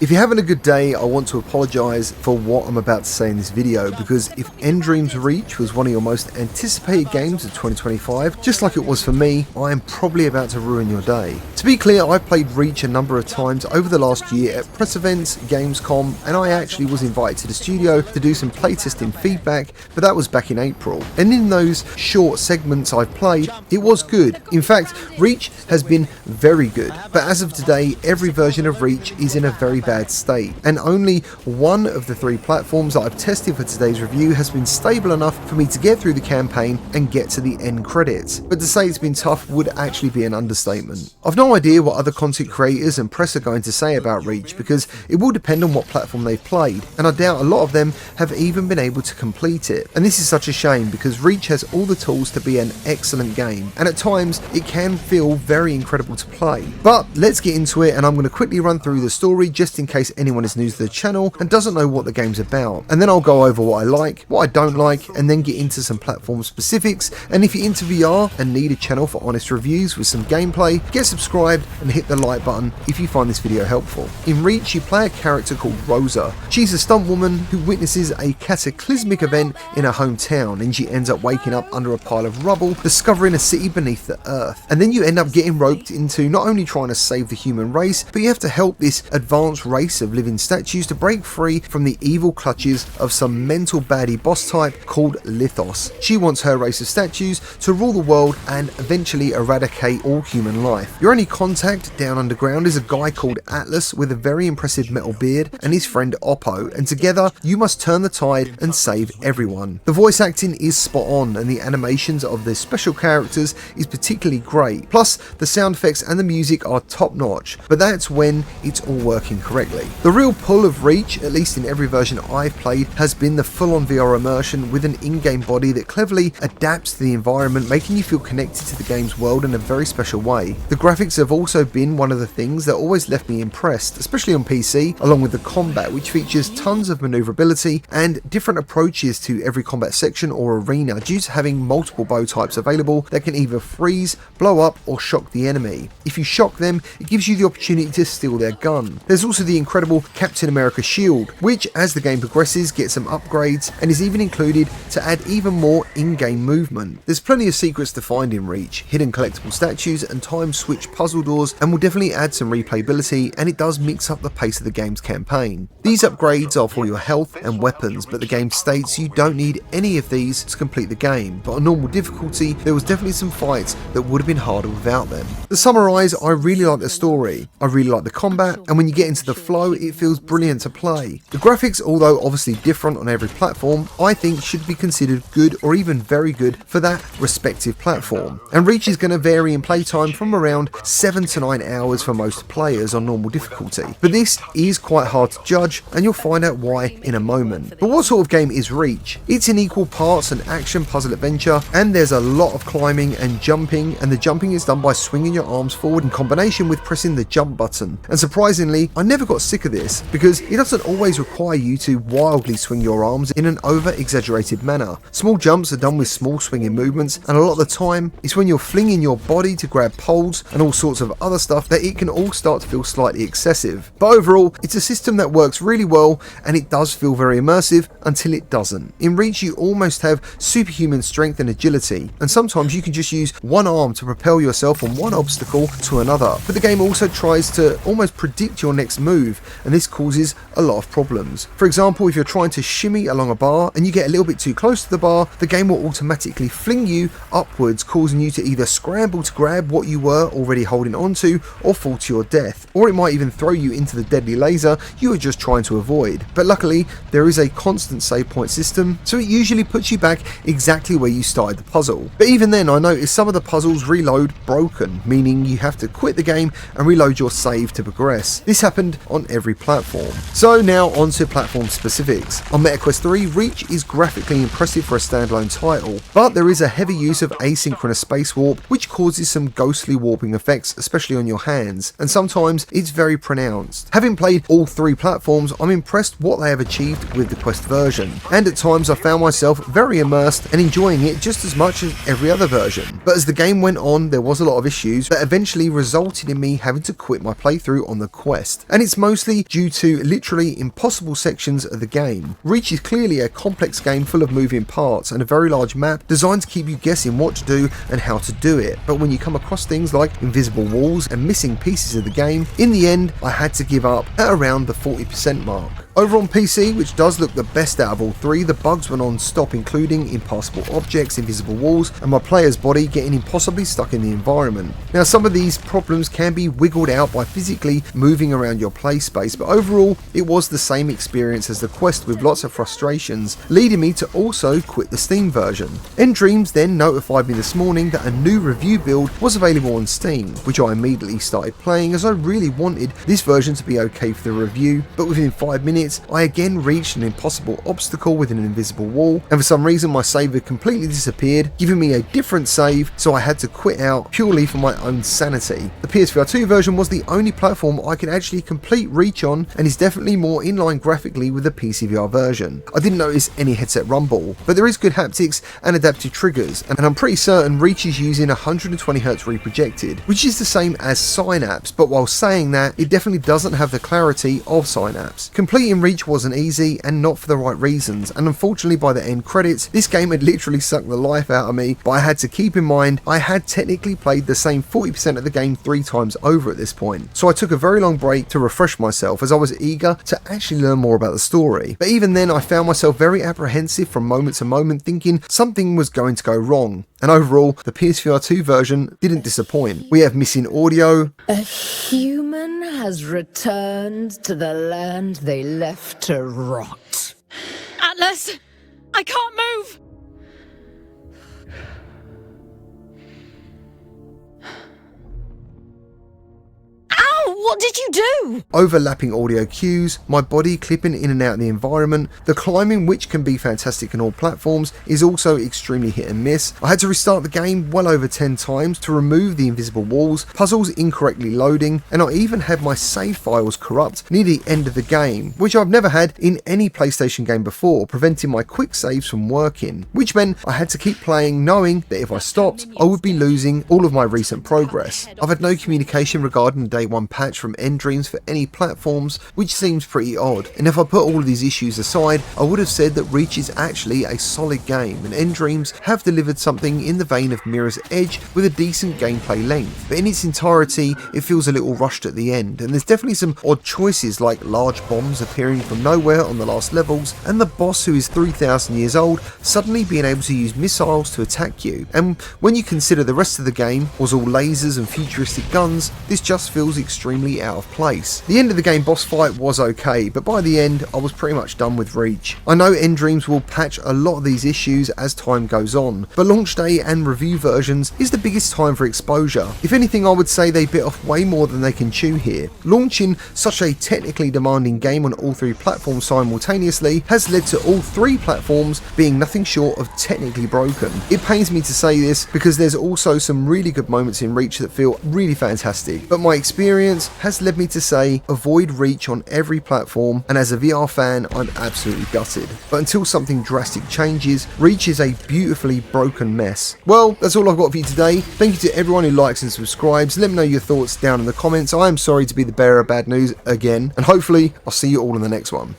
If you're having a good day, I want to apologise for what I'm about to say in this video, because if nDreams Reach was one of your most anticipated games of 2025, just like it was for me, I am probably about to ruin your day. To be clear, I've played Reach a number of times over the last year at press events, Gamescom, and I actually was invited to the studio to do some playtesting feedback, but that was back in April. And in those short segments I've played, it was good. In fact, Reach has been very good, but as of today, every version of Reach is in a very bad state, and only one of the 3 platforms that I've tested for today's review has been stable enough for me to get through the campaign and get to the end credits. But to say it's been tough would actually be an understatement. I've no idea what other content creators and press are going to say about Reach, because it will depend on what platform they've played, and I doubt a lot of them have even been able to complete it. And this is such a shame, because Reach has all the tools to be an excellent game, and at times it can feel very incredible to play. But let's get into it, and I'm going to quickly run through the story just in case anyone is new to the channel and doesn't know what the game's about, and then I'll go over what I like, what I don't like, and then get into some platform specifics. And if you're into VR and need a channel for honest reviews with some gameplay, get subscribed and hit the like button if you find this video helpful. In Reach, you play a character called Rosa. She's a stunt woman who witnesses a cataclysmic event in her hometown, and she ends up waking up under a pile of rubble, discovering a city beneath the earth. And then you end up getting roped into not only trying to save the human race, but you have to help this advanced race of living statues to break free from the evil clutches of some mental baddie boss type called Lithos. She wants her race of statues to rule the world and eventually eradicate all human life. Your only contact down underground is a guy called Alyx with a very impressive metal beard and his friend Oppo, and together you must turn the tide and save everyone. The voice acting is spot on, and the animations of the special characters is particularly great. Plus, the sound effects and the music are top notch, but that's when it's all working correctly. The real pull of Reach, at least in every version I've played, has been the full-on VR immersion with an in-game body that cleverly adapts to the environment, making you feel connected to the game's world in a very special way. The graphics have also been one of the things that always left me impressed, especially on PC, along with the combat, which features tons of maneuverability and different approaches to every combat section or arena due to having multiple bow types available that can either freeze, blow up, or shock the enemy. If you shock them, it gives you the opportunity to steal their gun. There's also the incredible Captain America shield, which as the game progresses gets some upgrades and is even included to add even more in-game movement. There's plenty of secrets to find in Reach, hidden collectible statues and time switch puzzle doors, and will definitely add some replayability, and it does mix up the pace of the game's campaign. These upgrades are for your health and weapons, but the game states you don't need any of these to complete the game, but on normal difficulty there was definitely some fights that would have been harder without them. To summarise, I really like the story, I really like the combat, and when you get into the flow it feels brilliant to play. The graphics, although obviously different on every platform, I think should be considered good or even very good for that respective platform. And Reach is going to vary in playtime from around 7 to 9 hours for most players on normal difficulty, but this is quite hard to judge, and you'll find out why in a moment. But what sort of game is Reach? It's in equal parts an action puzzle adventure, and there's a lot of climbing and jumping, and the jumping is done by swinging your arms forward in combination with pressing the jump button. And surprisingly, I never got sick of this, because it doesn't always require you to wildly swing your arms in an over-exaggerated manner. Small jumps are done with small swinging movements, and a lot of the time it's when you're flinging your body to grab poles and all sorts of other stuff that it can all start to feel slightly excessive. But overall, it's a system that works really well, and it does feel very immersive until it doesn't. In Reach you almost have superhuman strength and agility, and sometimes you can just use one arm to propel yourself from one obstacle to another. But the game also tries to almost predict your next move, and this causes a lot of problems. For example, if you're trying to shimmy along a bar and you get a little bit too close to the bar, the game will automatically fling you upwards, causing you to either scramble to grab what you were already holding onto or fall to your death, or it might even throw you into the deadly laser you were just trying to avoid. But luckily there is a constant save point system, so it usually puts you back exactly where you started the puzzle. But even then I noticed some of the puzzles reload broken, meaning you have to quit the game and reload your save to progress. This happened on every platform. So now on to platform specifics. On MetaQuest 3, Reach is graphically impressive for a standalone title, but there is a heavy use of asynchronous space warp, which causes some ghostly warping effects, especially on your hands, and sometimes it's very pronounced. Having played all 3 platforms, I'm impressed what they have achieved with the Quest version, and at times I found myself very immersed and enjoying it just as much as every other version. But as the game went on, there was a lot of issues that eventually resulted in me having to quit my playthrough on the Quest, and it's it's mostly due to literally impossible sections of the game. Reach is clearly a complex game full of moving parts and a very large map designed to keep you guessing what to do and how to do it, but when you come across things like invisible walls and missing pieces of the game, in the end I had to give up at around the 40% mark. Over on PC, which does look the best out of all three, the bugs were non-stop, including impassable objects, invisible walls, and my player's body getting impossibly stuck in the environment. Now, some of these problems can be wiggled out by physically moving around your play space, but overall, it was the same experience as the Quest with lots of frustrations, leading me to also quit the Steam version. nDreams then notified me this morning that a new review build was available on Steam, which I immediately started playing as I really wanted this version to be okay for the review, but within 5 minutes, I again reached an impossible obstacle with an invisible wall, and for some reason my save had completely disappeared, giving me a different save, so I had to quit out purely for my own sanity. The PSVR2 version was the only platform I could actually complete Reach on, and is definitely more in line graphically with the PCVR version. I didn't notice any headset rumble, but there is good haptics and adaptive triggers, and I'm pretty certain Reach is using 120Hz reprojected, which is the same as Synapse, but while saying that, it definitely doesn't have the clarity of Synapse. Completing Reach wasn't easy and not for the right reasons, and unfortunately by the end credits this game had literally sucked the life out of me, but I had to keep in mind I had technically played the same 40% of the game 3 times over at this point, so I took a very long break to refresh myself as I was eager to actually learn more about the story. But even then I found myself very apprehensive from moment to moment, thinking something was going to go wrong. And overall, the PSVR2 version didn't disappoint. We have missing audio. A human has returned to the land they left to rot. Atlas! I can't move! What did you do? Overlapping audio cues, my body clipping in and out of the environment, the climbing, which can be fantastic on all platforms, is also extremely hit and miss. I had to restart the game well over 10 times to remove the invisible walls, puzzles incorrectly loading, and I even had my save files corrupt near the end of the game, which I've never had in any PlayStation game before, preventing my quick saves from working, which meant I had to keep playing knowing that if I stopped, I would be losing all of my recent progress. I've had no communication regarding the day one patch from nDreams for any platforms, which seems pretty odd, and if I put all of these issues aside, I would have said that Reach is actually a solid game, and nDreams have delivered something in the vein of Mirror's Edge with a decent gameplay length, but in its entirety it feels a little rushed at the end, and there's definitely some odd choices like large bombs appearing from nowhere on the last levels, and the boss, who is 3,000 years old, suddenly being able to use missiles to attack you, and when you consider the rest of the game was all lasers and futuristic guns, this just feels extremely out of place. The end of the game boss fight was okay, but by the end I was pretty much done with Reach. I know nDreams will patch a lot of these issues as time goes on, but launch day and review versions is the biggest time for exposure. If anything, I would say they bit off way more than they can chew here. Launching such a technically demanding game on all 3 platforms simultaneously has led to all 3 platforms being nothing short of technically broken. It pains me to say this because there's also some really good moments in Reach that feel really fantastic, but my experience has led me to say avoid Reach on every platform, and as a VR fan I'm absolutely gutted. But until something drastic changes, Reach is a beautifully broken mess. Well, that's all I've got for you today. Thank you to everyone who likes and subscribes. Let me know your thoughts down in the comments. I am sorry to be the bearer of bad news again, and hopefully I'll see you all in the next one.